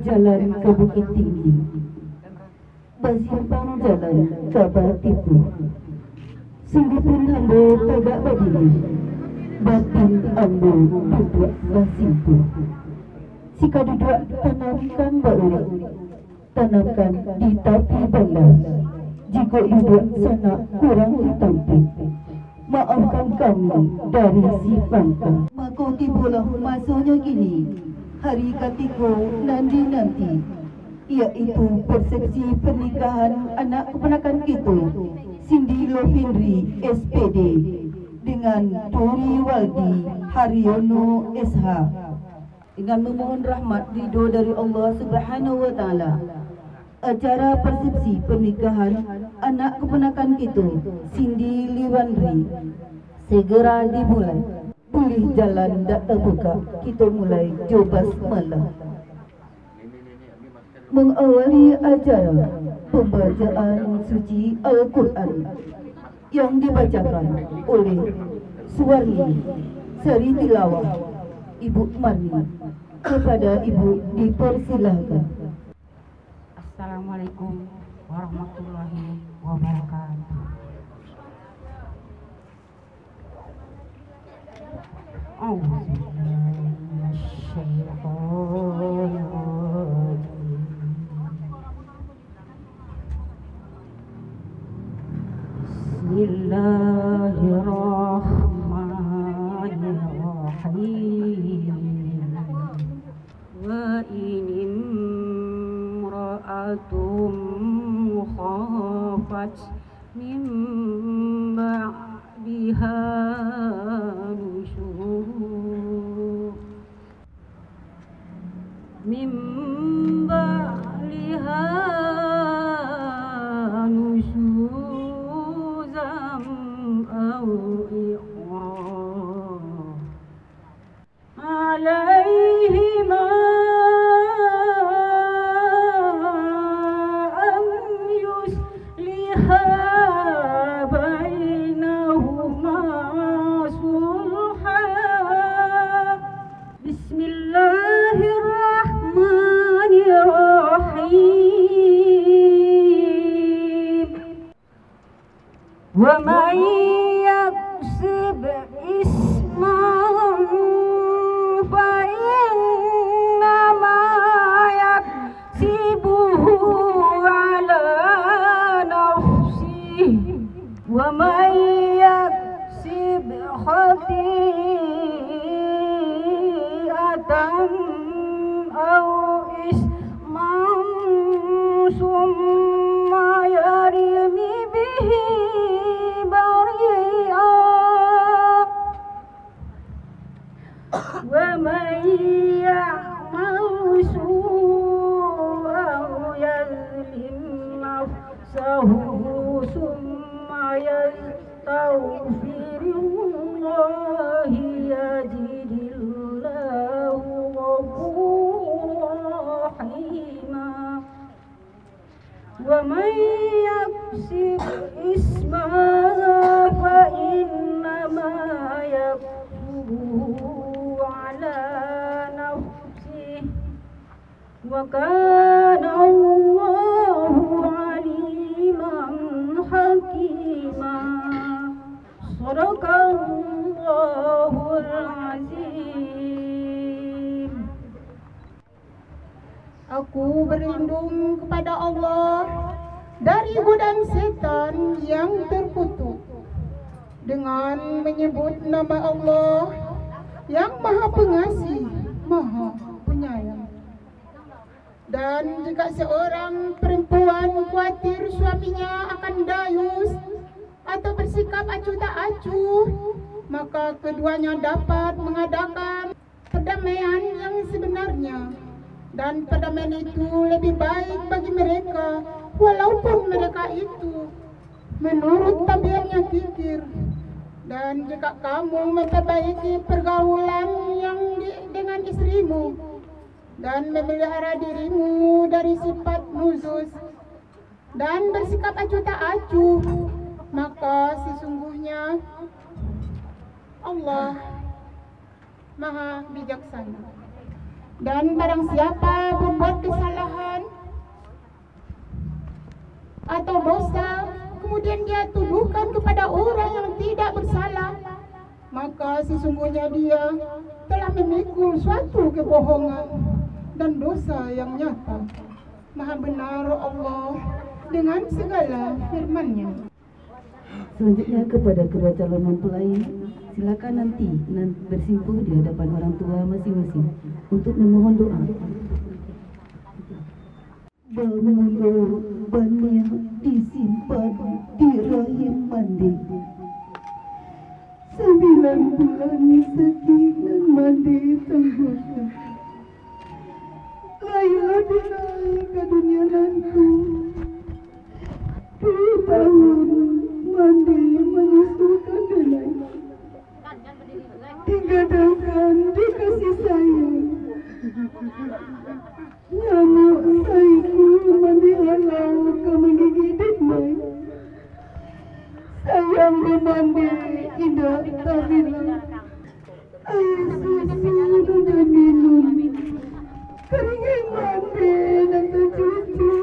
Jalan ke Bukit Tinggi, bersimpang jalan ke Batipu. Sungguh pun hamba tegak berdiri, batin ambo duduk bersimpu. Jika duduk tanamkan baulik, tanamkan di tepi bandar. Jika duduk sana kurang ditampik, maafkan kami dari si pangka. Maka tibalah masanya kini, hari ketiga nanti, iaitu persepsi pernikahan anak keponakan kita, Cindy Lovindri SPD dengan Tori Waldi Haryono SH, dengan memohon rahmat ridho dari Allah Subhanahu wa taala. Acara persepsi pernikahan anak keponakan kita, Cindy Livandri, segera dimulai. Boleh jalan tak terbuka, kita mulai jobas malam. Mengawali acara pembacaan suci Al-Quran yang dibacakan oleh Suwarni Seri Tilawah Ibu Marni. Kepada Ibu dipersilahkan. Assalamualaikum warahmatullahi wabarakatuh. Bismillahirrahmanirrahim. Wa in imra'atum khafat min ba'diha min ba'liha nusyuzan aw iqrar alaihima an yusliha bainahuma sulha. Bismillahirrahmanirrahim. Wa man yaksib isman fa innama yaksibuhu ala nafsihi wa man yaksib khati'atan aw isman summa yarmi bihi bari'a wa man ya'mal su'an yazlim nafsahu summa yastaghfirullahi yajidillahu ghafurur rahima. Wa man yaksib isma fa innama وكان الله عليما حكيما صدق الله العظيم. Aku berlindung kepada Allah dari godaan setan yang terkutuk dengan menyebut nama Allah yang Maha Pengasih, Maha Penyayang. Dan jika seorang perempuan khawatir suaminya akan dayus atau bersikap acuh tak acuh, maka keduanya dapat mengadakan perdamaian yang sebenarnya. Dan perdamaian itu lebih baik bagi mereka, walaupun mereka itu menurut tabiatnya kikir. Dan jika kamu memperbaiki pergaulan dengan istrimu dan memelihara dirimu dari sifat nuzuz dan bersikap acuh tak acuh, maka sesungguhnya Allah Maha Bijaksana. Dan barang siapa berbuat kesalahan atau dosa, kemudian dia tuduhkan kepada orang yang tidak bersalah, maka sesungguhnya dia telah memikul suatu kebohongan dan dosa yang nyata. Maha benar Allah dengan segala firman-Nya. Selanjutnya kepada kedua calon mempelai, silakan nanti bersimpuh di hadapan orang tua masing-masing untuk memohon doa. Bangun bannya disimpan di rahim mandi, 9 bulan sekian mandi tenggosnya. Layla dinaik ke dunia nanti, 2 tahun mandi menyusukan denai, digadangkan dikasih sayang. Nyamuk saiku mandi halau ke menggigit denai, sayang memandi indah tak bilang. Air susu dan minum, keringan mandi dan tercuci.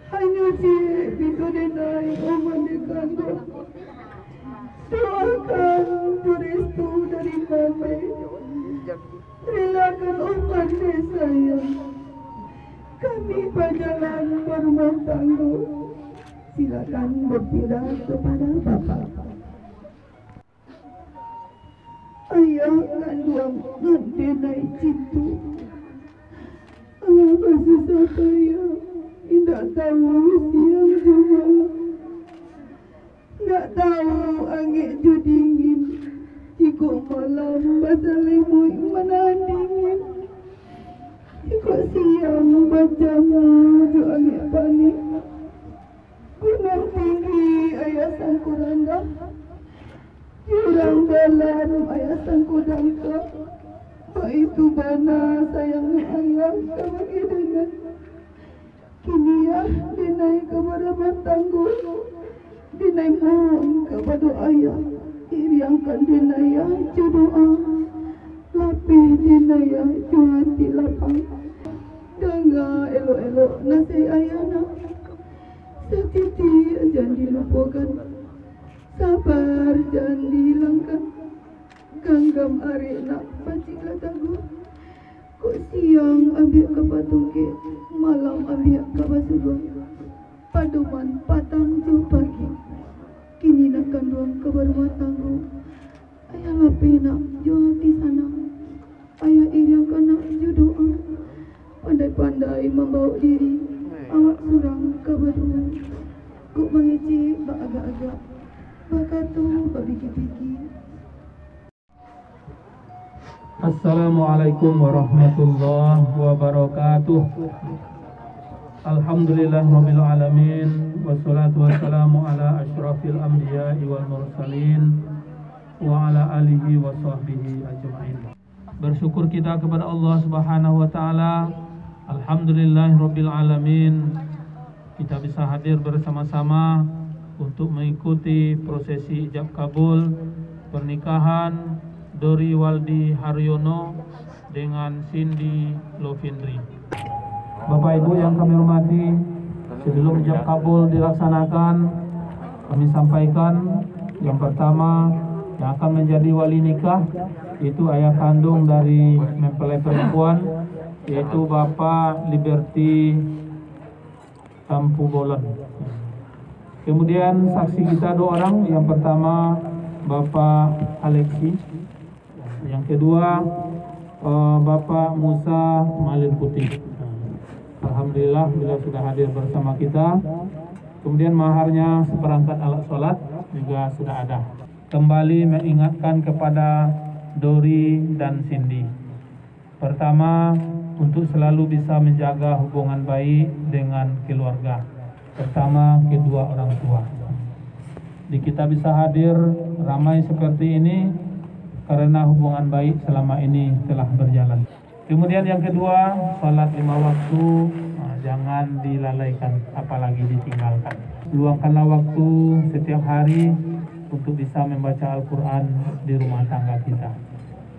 Hanya cik pintu denai memandikan dia. Doakan restu dari mami, relakan umat sayang. Kami berjalan berumah tangga, silakan berpindah kepada Bapa. Ayah kandung denai cintu, apa susah saya, tidak tahu siang juga, tidak tahu angin ju dingin, jika malam basah lemui menahan dingin, jika siang bacamu ju angin panik. Gunung tinggi ayah sangku rendah, jurang dalam ayah sangku dangkap. Itu bana sayang ayah kami dengan kini ya dinai kepada batangku, dinai mohon kepada ayah, iriangkan dinai ya doa, lapih dinai ya hati lapang. Dengar elok-elok nasi ayah nak, setiti jangan dilupakan, sabar jangan dihilangkan. Ganggam hari nak pacik kataku, kok siang ambil kapal tungkit, malam ambil kapal subuh, paduman patang tu pagi. Kini nak kandung kabar rumah tangguh, ayah lapih nak jual di sana, ayah iriang nak ju doa, pandai-pandai membawa diri, awak surang kabar dulu, kok mengecik bak agak-agak, bakatu bak pikir-pikir. Assalamualaikum warahmatullahi wabarakatuh. Alhamdulillahirabbil alamin, wassalatu wassalamu ala asyrafil anbiya'i wal mursalin wa ala alihi wa sahbihi ajma'in. Bersyukur kita kepada Allah Subhanahu wa taala. Alhamdulillahirabbil alamin, kita bisa hadir bersama-sama untuk mengikuti prosesi ijab kabul pernikahan Dori Waldi Haryono dengan Cindy Lovindri. Bapak Ibu yang kami hormati, sebelum ijab kabul dilaksanakan, kami sampaikan yang pertama yang akan menjadi wali nikah itu ayah kandung dari mempelai perempuan, yaitu Bapak Liberty Tampu Bolan. Kemudian saksi kita 2 orang, yang pertama Bapak Alexi, yang kedua Bapak Musa Malin Putih. Alhamdulillah beliau sudah hadir bersama kita. Kemudian maharnya seperangkat alat sholat juga sudah ada. Kembali mengingatkan kepada Dori dan Cindy. Pertama, untuk selalu bisa menjaga hubungan baik dengan keluarga, terutama kedua orang tua. Di kita bisa hadir ramai seperti ini karena hubungan baik selama ini telah berjalan. Kemudian yang kedua, sholat 5 waktu jangan dilalaikan, apalagi ditinggalkan. Luangkanlah waktu setiap hari untuk bisa membaca Al-Quran di rumah tangga kita.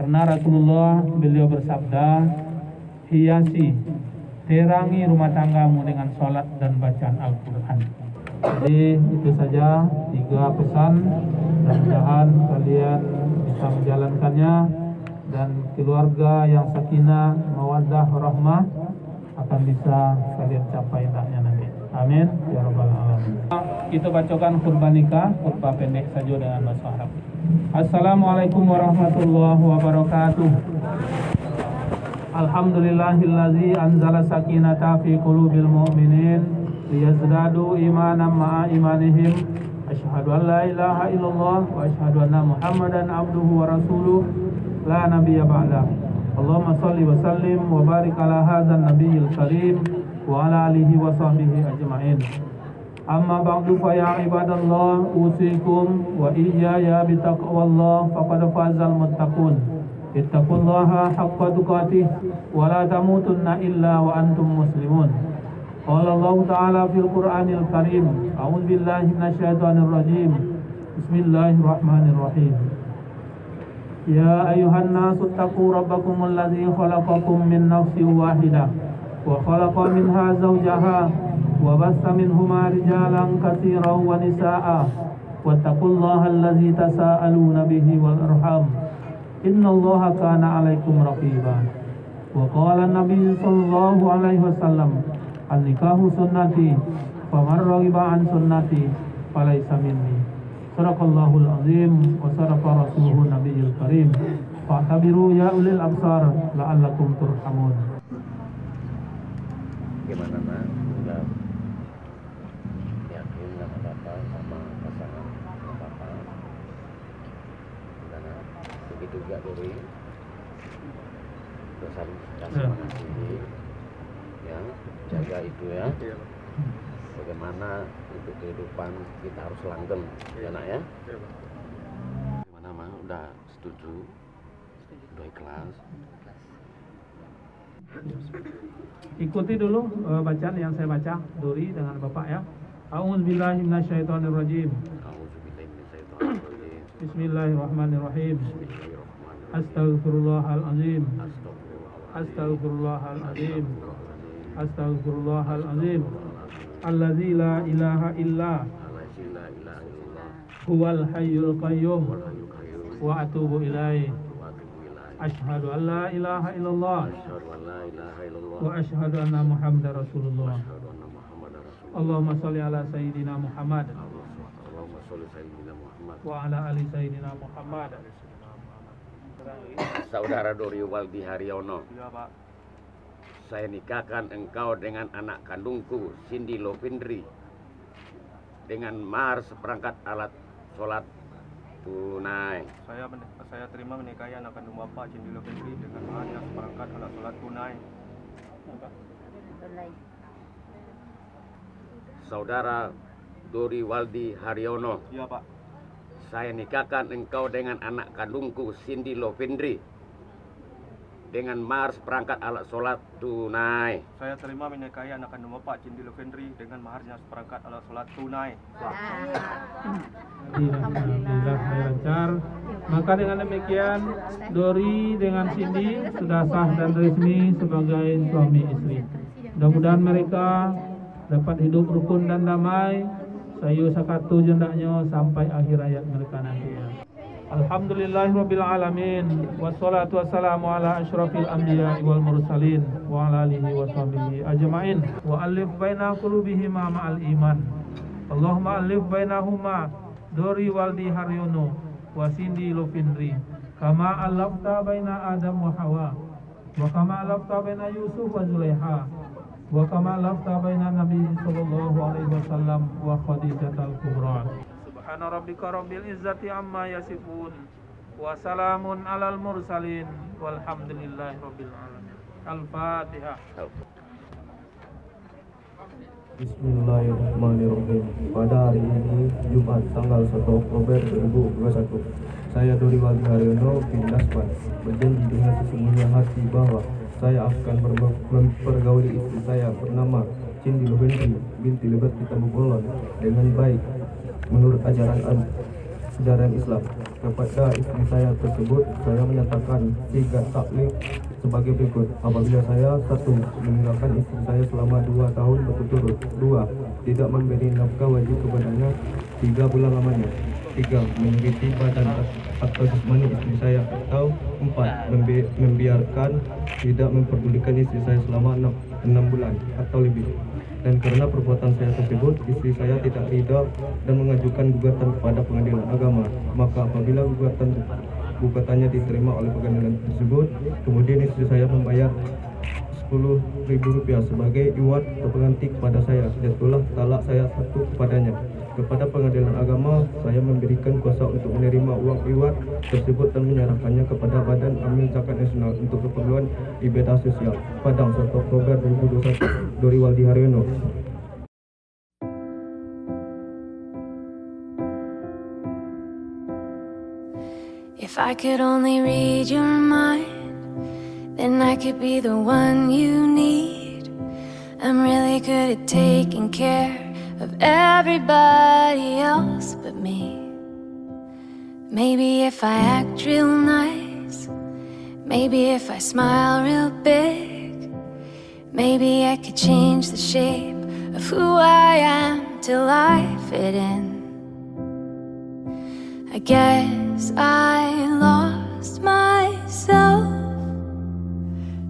Karena Rasulullah beliau bersabda, hiasi, terangi rumah tanggamu dengan sholat dan bacaan Al-Quran. Jadi itu saja 3 pesan, mudah-mudahan kalian bisa menjalankannya dan keluarga yang sakinah, mawaddah, rahmah akan bisa kalian capai hendaknya nanti. Amin ya rabbal alamin. Kita bacakan khutbah nikah, khutbah pendek saja dengan bahasa Arab. Assalamualaikum warahmatullahi wabarakatuh. Alhamdulillahillazi anzala sakinata fi qulubil mu'minin liyazdadu imanan ma'a imanihim. Asyhadu an la ilaha illallah wa asyhadu anna Muhammadan abduhu wa rasuluh la nabiyya ba'dah. Allahumma shalli wa sallim wa barik ala hadzal nabiyil karim wa ala alihi wa sahbihi ajma'in. Amma ba'du fa ya ibadallah, usikum wa iyaya bitaqwallah faqad fazal muttaqun. Ittaqullaha haqqa tuqatih wa la tamutunna illa wa antum muslimun. Qala Allah ta'ala fil Qur'anil Karim, a'udzu billahi minasyaitonir rajim. Bismillahirrahmanirrahim. Ya ayuhan nasu taqu rabbakumul ladzi khalaqakum min nafsin wahidah wa khalaqa minha zawjaha wa bassa minhuma rijalan katsiran wa nisaa'a wattaqullaha allazi tasaaluna bihi wal arham innallaha kana 'alaikum raqiba. Wa qala an-nabiy sallallahu alaihi wasallam, an-nikahu sunnati faman raghiba an sunnati falaysa minni. Sadaqallahul azim wa sadaqa rasuluhun nabiyil karim. Fa'tabiru ya ulil absar la'allakum turhamun. Gimana nak? Udah yakin nggak apa-apa sama pasangan apa-apa? Dan begitu juga Dori saling kasih mengasihi, ya, jaga itu ya. Bagaimana untuk kehidupan kita harus langgeng, ya nak ya? Gimana mah? Udah setuju? Udah ikhlas? Ikuti dulu bacaan yang saya baca, Dori dengan Bapak ya. A'udzubillahi minasyaitonirrajim. Bismillahirrahmanirrahim. Astaghfirullahalazim. Astaghfirullahalazim. Astaghfirullahalazim. Allazi la ilaha illa huwal hayyul qayyum wa atubu ilaihi. Asyhadu an la ilaha illallah wa asyhadu anna Muhammadar Rasulullah. Allahumma sholli ala sayyidina Muhammad wa ala ali sayyidina Muhammad. Saudara Dori Waldi Haryono, saya nikahkan engkau dengan anak kandungku Cindy Lovindri dengan mahar seperangkat alat sholat tunai. Saya terima menikahi anak kandung Bapak Cindy Lovindri dengan mahar seperangkat alat sholat tunai. Saudara Dori Waldi Haryono, Iya Pak. saya nikahkan engkau dengan anak kandungku Cindy Lovindri dengan mahar seperangkat alat sholat tunai. Saya terima menikahi anak kandung Bapak Cindy Lovindri dengan maharnya seperangkat alat sholat tunai. Alhamdulillah lancar. Maka dengan demikian Dori dengan Cindy sudah sah dan resmi sebagai suami istri. Mudah-mudahan mereka dapat hidup rukun dan damai sayu sakatu jendaknya sampai akhir hayat mereka nanti. Alhamdulillahirabbil alamin wassalatu wassalamu ala asyrafil anbiya'i wal mursalin wa ala alihi wa sahbihi ajmain wa alif baina qulubihima ma'al iman. Allahumma alif bainahuma Dori Waldi Haryono wa Cindy Lovindri kama alafta baina Adam wa Hawa wa kama alafta baina Yusuf wa Zulaiha wa kama alafta baina Nabi sallallahu alaihi wasallam wa Khadijatul Kubra. Subhana rabbika rabbil izzati amma yasifun wa salamun alal mursalin walhamdulillahi rabbil alamin. Al-Fatihah. Bismillahirrahmanirrahim. Pada hari ini Jumat tanggal 1 Oktober 2021, saya Dori Waldi Haryono bin Nasban berjanji dengan sesungguhnya hati bahwa saya akan mempergauli istri saya bernama Cindy Lovindri binti Liberty Tambubolon dengan baik menurut ajaran Islam. Kepada istri saya tersebut, saya menyatakan 3 taklif sebagai berikut. Apabila saya 1. meninggalkan istri saya selama 2 tahun berturut-turut, 2. tidak memberi nafkah wajib kepadanya 3 bulan lamanya, 3. menyakiti badan atau jasmani istri saya, atau 4. membiarkan tidak memperdulikan istri saya selama 6 bulan atau lebih. Dan karena perbuatan saya tersebut, istri saya tidak ridha dan mengajukan gugatan kepada pengadilan agama. Maka apabila gugatannya diterima oleh pengadilan tersebut, kemudian istri saya membayar Rp10.000 sebagai iwat atau pengganti kepada saya. Jatuhlah talak saya 1 kepadanya. Kepada pengadilan agama, saya memberikan kuasa untuk menerima uang iwat tersebut dan menyerahkannya kepada Badan Amil Zakat Nasional untuk keperluan ibadah sosial. Padang 1 Oktober 2021, Dori Waldi Haryono. If I could only read your mind, then I could be the one you need. I'm really good at taking care of everybody else but me. Maybe if I act real nice, maybe if I smile real big, maybe I could change the shape of who I am till I fit in. I guess I lost myself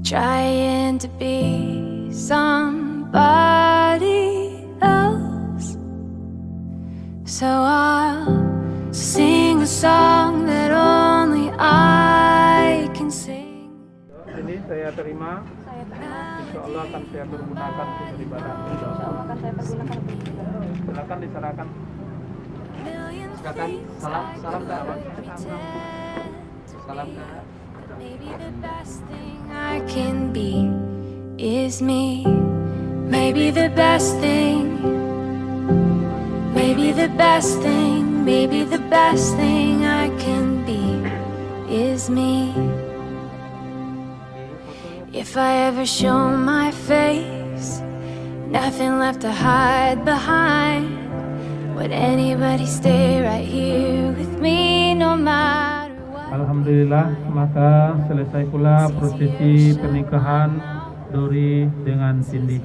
trying to be somebody else. So I'll sing a song that only I can sing. Ini saya terima. Insya Allah akan saya pergunakan untuk beribadah. Silakan diserahkan. Silakan salam ke apa? Salam ke. Maybe the best thing I can be is me. Maybe the best thing. Maybe the best thing. Maybe the best thing I can be is me. If I ever show my face, nothing left to hide behind. Would anybody stay right here with me no matter what? Alhamdulillah, maka selesai pula prosesi pernikahan Dori dengan Cindy.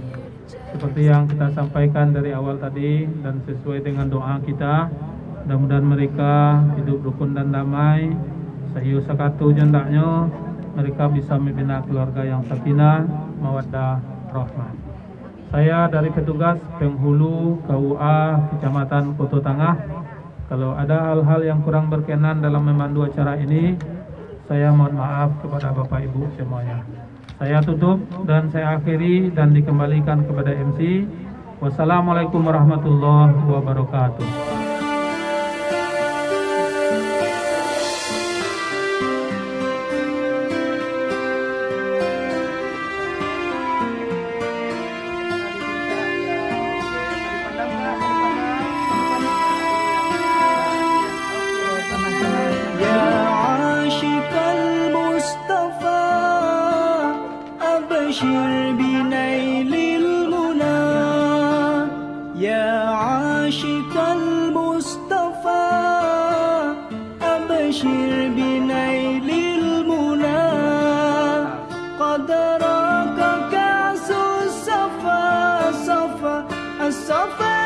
Seperti yang kita sampaikan dari awal tadi dan sesuai dengan doa kita, mudah-mudahan mereka hidup rukun dan damai, sayu sakatu jendaknya, mereka bisa membina keluarga yang sakinah, mawaddah, rahmah. Saya dari petugas penghulu KUA Kecamatan Koto Tangah. Kalau ada hal-hal yang kurang berkenan dalam memandu acara ini, saya mohon maaf kepada Bapak Ibu semuanya. Saya tutup dan saya akhiri dan dikembalikan kepada MC. Wassalamualaikum warahmatullahi wabarakatuh. أبشر بنيل المنى يا عاشق المصطفى أبشر أبشر بنيل المنى قد راك كأس الصفا صفا الصفا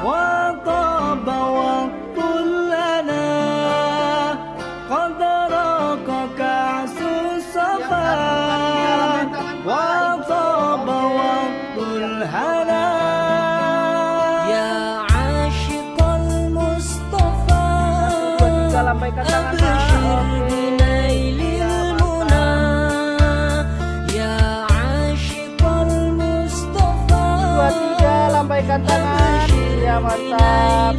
وطاب وقت لنا قد راك كأس الصفا وطاب وقت الهنا يا عاشق المصطفى أبشر بنيل المنى يا عاشق المصطفى lambaikan tangan, ya mantap.